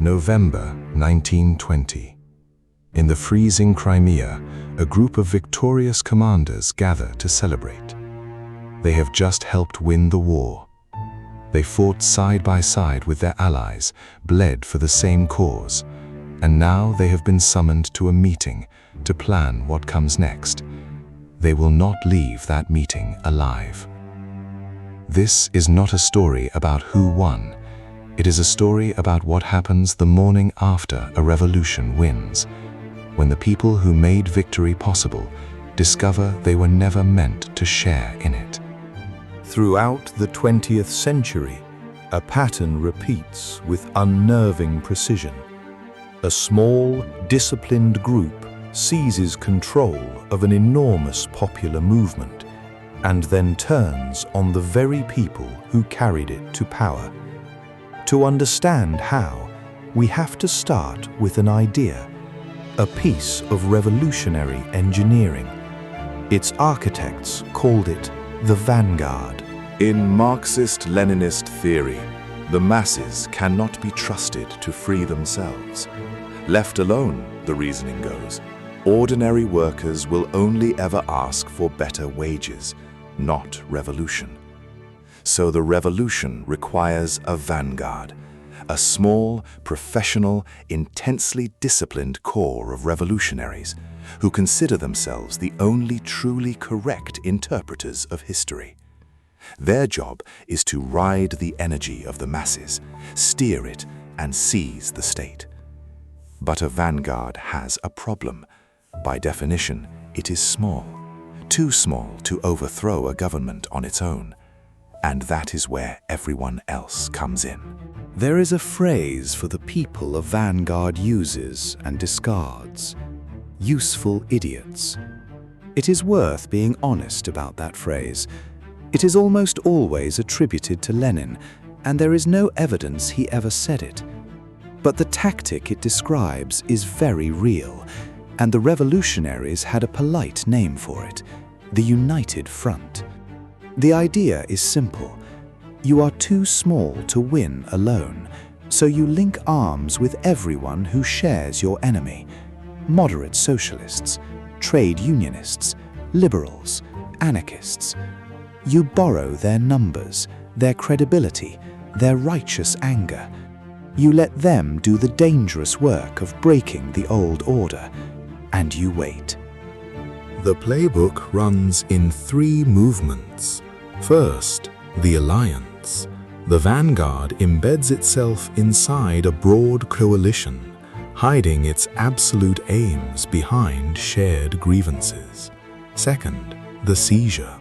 November 1920. In the freezing Crimea, a group of victorious commanders gather to celebrate. They have just helped win the war. They fought side by side with their allies, bled for the same cause, and now they have been summoned to a meeting to plan what comes next. They will not leave that meeting alive. This is not a story about who won. It is a story about what happens the morning after a revolution wins, when the people who made victory possible discover they were never meant to share in it. Throughout the 20th century, a pattern repeats with unnerving precision. A small, disciplined group seizes control of an enormous popular movement and then turns on the very people who carried it to power. To understand how, we have to start with an idea, a piece of revolutionary engineering. Its architects called it the Vanguard. In Marxist-Leninist theory, the masses cannot be trusted to free themselves. Left alone, the reasoning goes, ordinary workers will only ever ask for better wages, not revolution. So the revolution requires a vanguard, a small, professional, intensely disciplined core of revolutionaries who consider themselves the only truly correct interpreters of history. Their job is to ride the energy of the masses, steer it, and seize the state. But a vanguard has a problem. By definition, it is small, too small to overthrow a government on its own. And that is where everyone else comes in. There is a phrase for the people a vanguard uses and discards: useful idiots. It is worth being honest about that phrase. It is almost always attributed to Lenin, and there is no evidence he ever said it. But the tactic it describes is very real, and the revolutionaries had a polite name for it: the United Front. The idea is simple. You are too small to win alone, so you link arms with everyone who shares your enemy: moderate socialists, trade unionists, liberals, anarchists. You borrow their numbers, their credibility, their righteous anger. You let them do the dangerous work of breaking the old order, and you wait. The playbook runs in 3 movements. First, the alliance. The vanguard embeds itself inside a broad coalition, hiding its absolute aims behind shared grievances. Second, the seizure.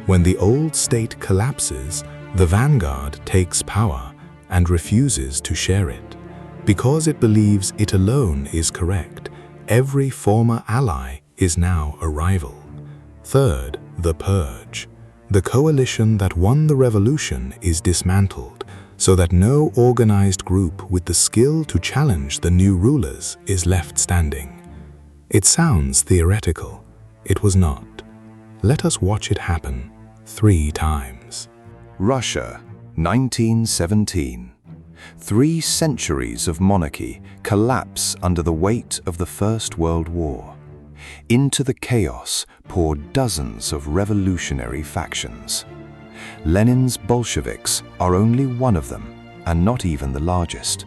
When the old state collapses, the vanguard takes power and refuses to share it. Because it believes it alone is correct, every former ally is now a rival. Third, the purge. The coalition that won the revolution is dismantled, so that no organized group with the skill to challenge the new rulers is left standing. It sounds theoretical. It was not. Let us watch it happen 3 times. Russia, 1917. 3 centuries of monarchy collapse under the weight of the First World War. Into the chaos pour dozens of revolutionary factions. Lenin's Bolsheviks are only one of them, and not even the largest.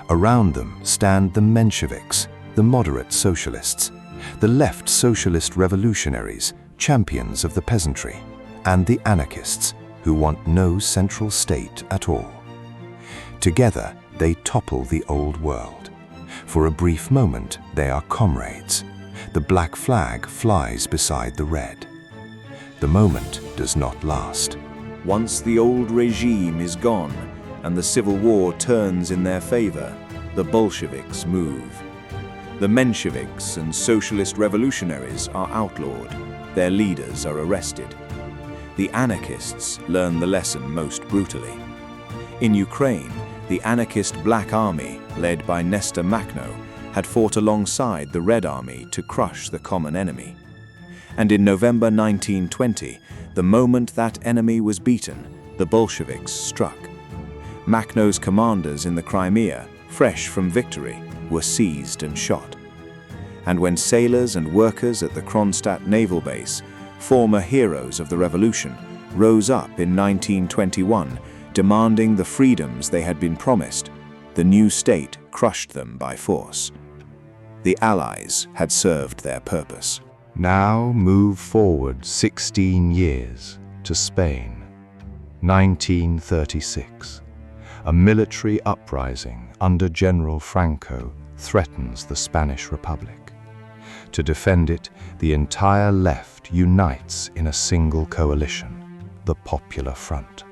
Around them stand the Mensheviks, the moderate socialists, the left socialist revolutionaries, champions of the peasantry, and the anarchists, who want no central state at all. Together, they topple the old world. For a brief moment, they are comrades. The black flag flies beside the red. The moment does not last. Once the old regime is gone and the civil war turns in their favor, the Bolsheviks move. The Mensheviks and socialist revolutionaries are outlawed. Their leaders are arrested. The anarchists learn the lesson most brutally. In Ukraine, the anarchist Black Army, led by Nestor Makhno, had fought alongside the Red Army to crush the common enemy. And in November 1920, the moment that enemy was beaten, the Bolsheviks struck. Makhno's commanders in the Crimea, fresh from victory, were seized and shot. And when sailors and workers at the Kronstadt naval base, former heroes of the revolution, rose up in 1921, demanding the freedoms they had been promised, the new state crushed them by force. The Allies had served their purpose. Now move forward 16 years to Spain. 1936. A military uprising under General Franco threatens the Spanish Republic. To defend it, the entire left unites in a single coalition, the Popular Front.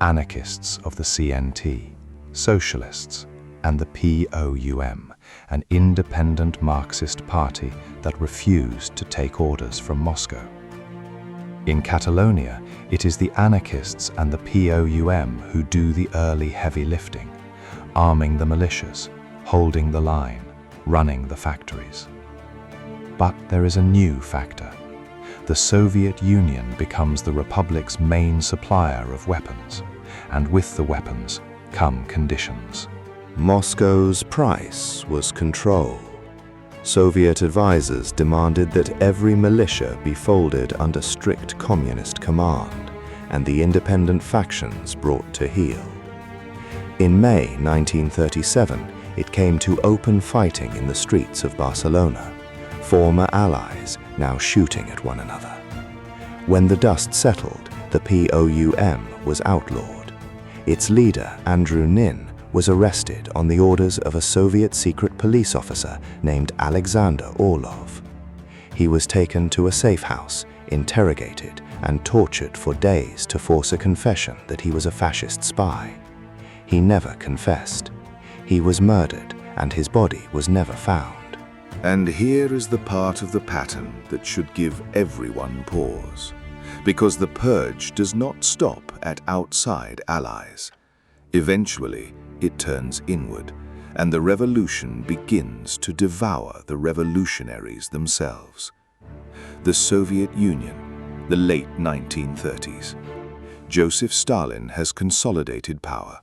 Anarchists of the CNT, socialists, and the POUM, an independent Marxist party that refused to take orders from Moscow. In Catalonia, it is the anarchists and the POUM who do the early heavy lifting, arming the militias, holding the line, running the factories. But there is a new factor. The Soviet Union becomes the Republic's main supplier of weapons, and with the weapons come conditions. Moscow's price was control. Soviet advisors demanded that every militia be folded under strict communist command, and the independent factions brought to heel. In May 1937, it came to open fighting in the streets of Barcelona, former allies now shooting at one another. When the dust settled, the POUM was outlawed. Its leader, Andreu, was arrested on the orders of a Soviet secret police officer named Alexander Orlov. He was taken to a safe house, interrogated, and tortured for days to force a confession that he was a fascist spy. He never confessed. He was murdered, and his body was never found. And here is the part of the pattern that should give everyone pause, because the purge does not stop at outside allies. Eventually, it turns inward, and the revolution begins to devour the revolutionaries themselves. The Soviet Union, the late 1930s. Joseph Stalin has consolidated power.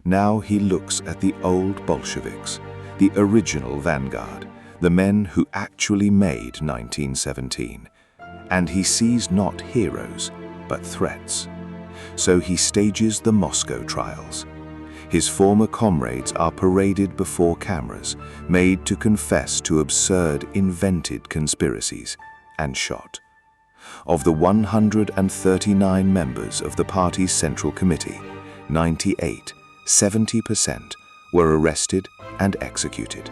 Now he looks at the old Bolsheviks, the original vanguard, the men who actually made 1917. And he sees not heroes, but threats. So he stages the Moscow trials. His former comrades are paraded before cameras, made to confess to absurd, invented conspiracies, and shot. Of the 139 members of the party's Central Committee, 70% were arrested and executed.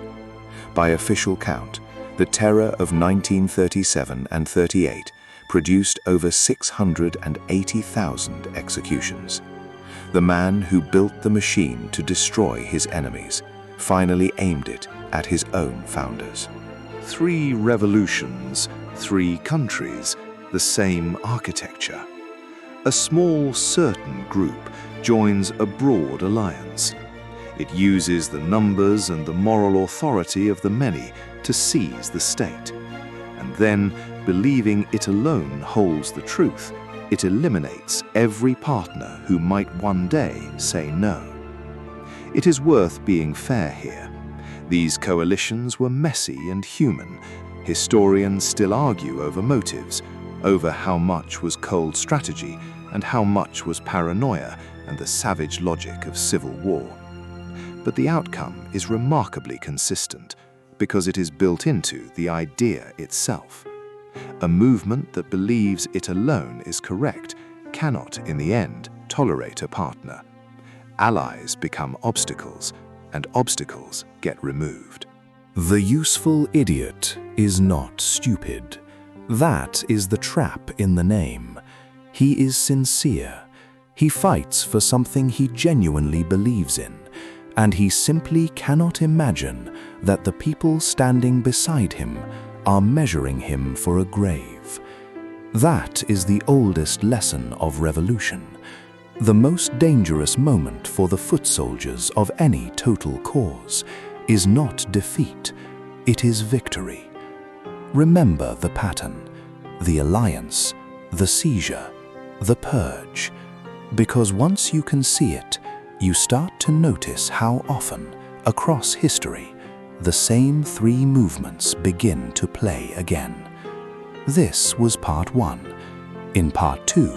By official count, the terror of 1937 and 38 produced over 680,000 executions. The man who built the machine to destroy his enemies finally aimed it at his own founders. 3 revolutions, 3 countries, the same architecture. A small certain group joins a broad alliance. It uses the numbers and the moral authority of the many to seize the state. And then, believing it alone holds the truth, it eliminates every partner who might one day say no. It is worth being fair here. These coalitions were messy and human. Historians still argue over motives, over how much was cold strategy and how much was paranoia and the savage logic of civil war. But the outcome is remarkably consistent because it is built into the idea itself. A movement that believes it alone is correct cannot, in the end, tolerate a partner. Allies become obstacles, and obstacles get removed. The useful idiot is not stupid. That is the trap in the name. He is sincere. He fights for something he genuinely believes in, and he simply cannot imagine that the people standing beside him are measuring him for a grave. That is the oldest lesson of revolution. The most dangerous moment for the foot soldiers of any total cause is not defeat, it is victory. Remember the pattern, the alliance, the seizure, the purge, because once you can see it, you start to notice how often, across history, the same three movements begin to play again. This was part 1. In part 2,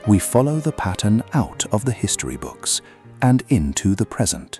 we follow the pattern out of the history books and into the present.